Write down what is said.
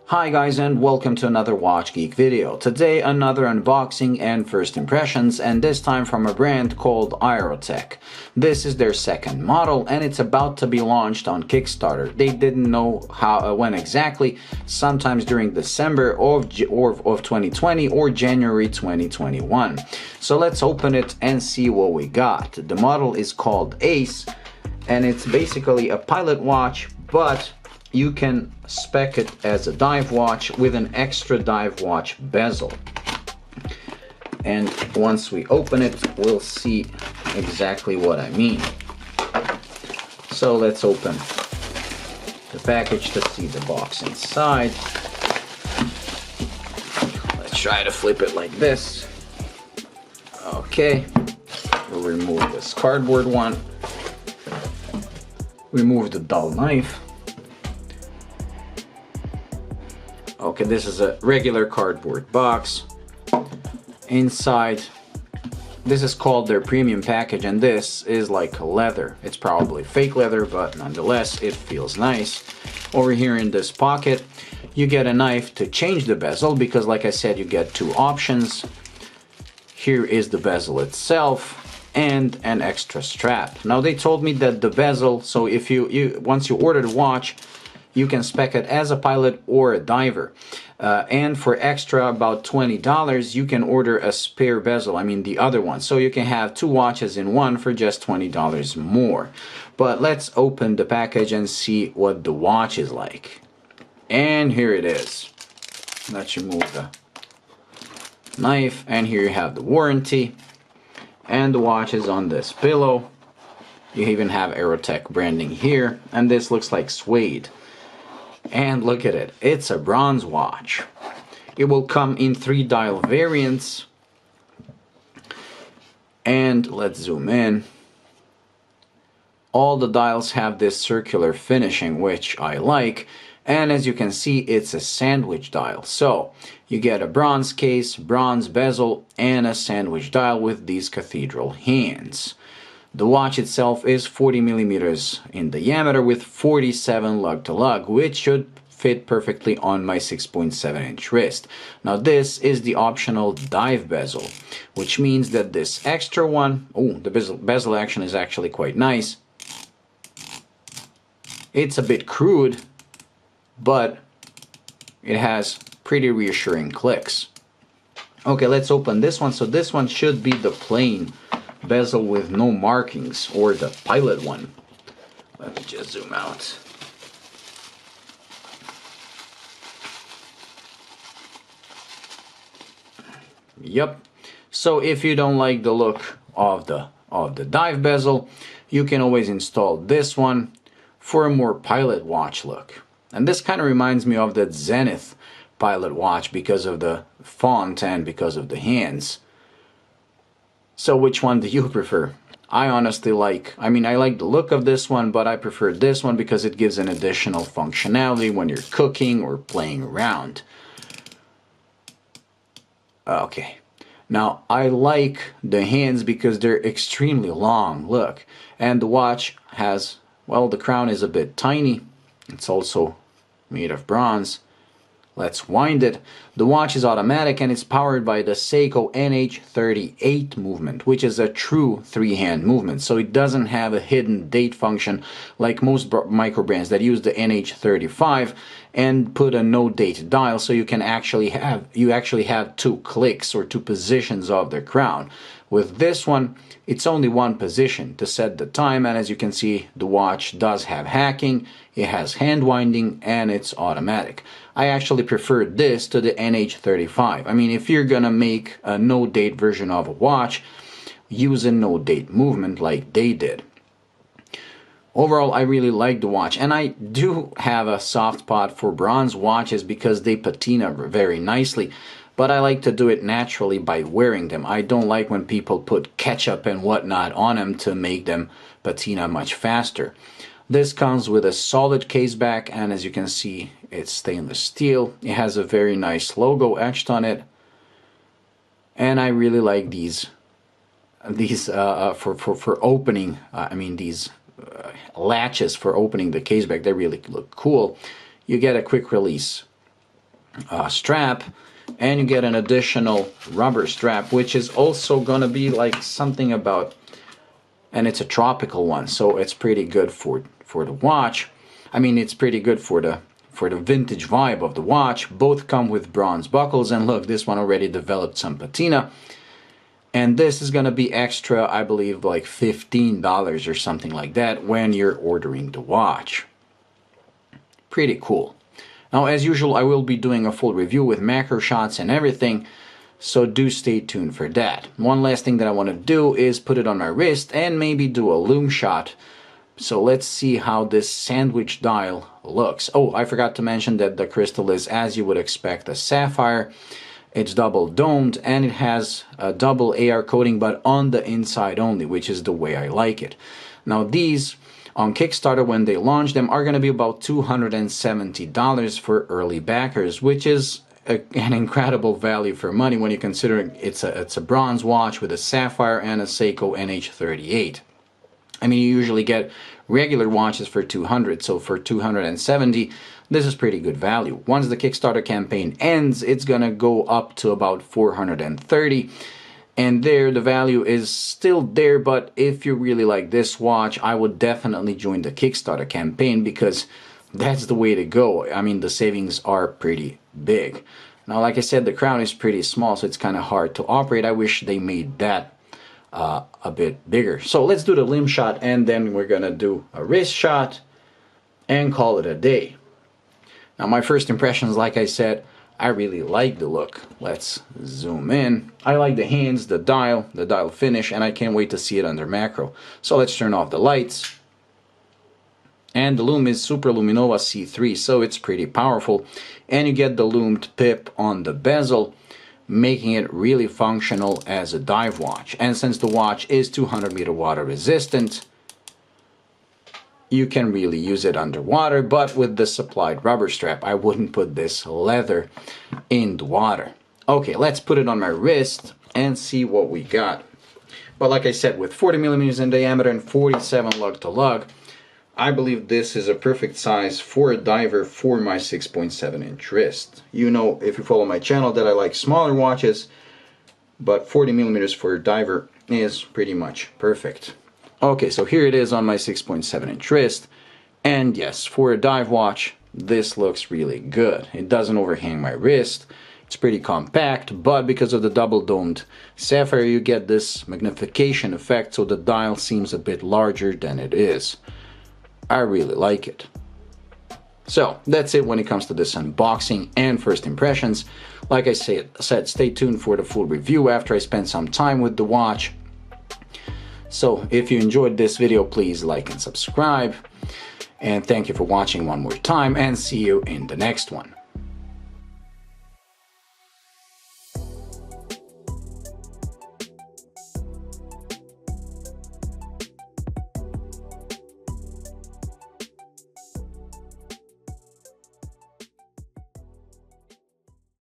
Hi guys, and welcome to another Watch Geek video. Today another unboxing and first impressions, and this time from a brand called Aerotec. This is their second model and it's about to be launched on Kickstarter. They didn't know when exactly, sometimes during December of 2020 or January 2021. So let's open it and see what we got. The model is called Ace and it's basically a pilot watch, but you can spec it as a dive watch with an extra dive watch bezel. And once we open it, we'll see exactly what I mean. So let's open the package to see the box inside. Let's try to flip it like this. Okay, we'll remove this cardboard one. Remove the dull knife. Okay, this is a regular cardboard box. Inside, this is called their premium package, and this is like leather. It's probably fake leather, but nonetheless, it feels nice. Over here in this pocket, you get a knife to change the bezel, because like I said, you get two options. Here is the bezel itself and an extra strap. Now they told me that the bezel, so if once you order the watch, you can spec it as a pilot or a diver. And for extra about $20, you can order a spare bezel, I mean the other one. So you can have two watches in one for just $20 more. But let's open the package and see what the watch is like. And here it is. Let's remove the knife, and here you have the warranty. And the watch is on this pillow. You even have Aerotec branding here, and this looks like suede. And look at it, it's a bronze watch. It will come in 3 dial variants. And let's zoom in. All the dials have this circular finishing, which I like. And as you can see, it's a sandwich dial. So you get a bronze case, bronze bezel, and a sandwich dial with these cathedral hands. The watch itself is 40 millimeters in diameter with 47 lug to lug, which should fit perfectly on my 6.7-inch wrist. Now this is the optional dive bezel, which means that this extra one, the bezel action is actually quite nice. It's a bit crude, but it has pretty reassuring clicks. Okay, let's open this one. So this one should be the plain bezel with no markings, or the pilot one. Let me just zoom out. Yep. So if you don't like the look of the dive bezel, you can always install this one for a more pilot watch look. And this kind of reminds me of that Zenith pilot watch because of the font and because of the hands. So which one do you prefer? I honestly like the look of this one, but I prefer this one because it gives an additional functionality when you're cooking or playing around. Okay, now I like the hands because they're extremely long, look. And the watch has, well, the crown is a bit tiny. It's also made of bronze. Let's wind it. The watch is automatic and it's powered by the Seiko NH38 movement, which is a true 3-hand movement. So it doesn't have a hidden date function like most micro brands that use the NH35 and put a no date dial, so you actually have 2 clicks or 2 positions of the crown. With this one, it's only one position to set the time, and as you can see, the watch does have hacking, it has hand winding, and it's automatic. I actually prefer this to the NH35. I mean, if you're gonna make a no-date version of a watch, use a no-date movement like they did. Overall, I really like the watch, and I do have a soft spot for bronze watches because they patina very nicely. But I like to do it naturally by wearing them. I don't like when people put ketchup and whatnot on them to make them patina much faster. This comes with a solid case back, and as you can see, it's stainless steel. It has a very nice logo etched on it, and I really like these for opening. These latches for opening the case back. They really look cool. You get a quick release strap, and you get an additional rubber strap, which is also gonna be like something about, and it's a tropical one, so it's pretty good for the watch. I mean, it's pretty good for the vintage vibe of the watch. Both come with bronze buckles, and look, this one already developed some patina. And this is gonna be extra, I believe, like $15 or something like that when you're ordering the watch. Pretty cool. Now, as usual, I will be doing a full review with macro shots and everything, so do stay tuned for that. One last thing that I want to do is put it on my wrist and maybe do a lume shot. So let's see how this sandwich dial looks. Oh, I forgot to mention that the crystal is, as you would expect, a sapphire. It's double domed and it has a double AR coating, but on the inside only, which is the way I like it. Now these on Kickstarter, when they launch them, are going to be about $270 for early backers, which is an incredible value for money when you consider it's a bronze watch with a sapphire and a Seiko NH38. I mean, you usually get regular watches for $200, so for $270, this is pretty good value. Once the Kickstarter campaign ends, it's gonna go up to about $430, and there the value is still there. But if you really like this watch, I would definitely join the Kickstarter campaign, because that's the way to go. I mean, the savings are pretty big. Now, like I said, the crown is pretty small, so it's kind of hard to operate. I wish they made that a bit bigger. So let's do the limb shot, and then we're gonna do a wrist shot and call it a day. Now, my first impressions, like I said, I really like the look. Let's zoom in. I like the hands, the dial finish, and I can't wait to see it under macro. So let's turn off the lights. And the lume is Super Luminova C3, so it's pretty powerful. And you get the lumed pip on the bezel, making it really functional as a dive watch. And since the watch is 200-meter water resistant, you can really use it underwater, but with the supplied rubber strap, I wouldn't put this leather in the water. Okay, let's put it on my wrist and see what we got. But like I said, with 40 millimeters in diameter and 47 lug to lug, I believe this is a perfect size for a diver for my 6.7-inch wrist. You know, if you follow my channel, that I like smaller watches, but 40 millimeters for a diver is pretty much perfect. Okay, so here it is on my 6.7-inch wrist, and yes, for a dive watch, this looks really good. It doesn't overhang my wrist, it's pretty compact, but because of the double domed sapphire, you get this magnification effect, so the dial seems a bit larger than it is. I really like it. So that's it when it comes to this unboxing and first impressions. Like I said, stay tuned for the full review after I spend some time with the watch. So if you enjoyed this video, please like and subscribe. And thank you for watching one more time, and see you in the next one.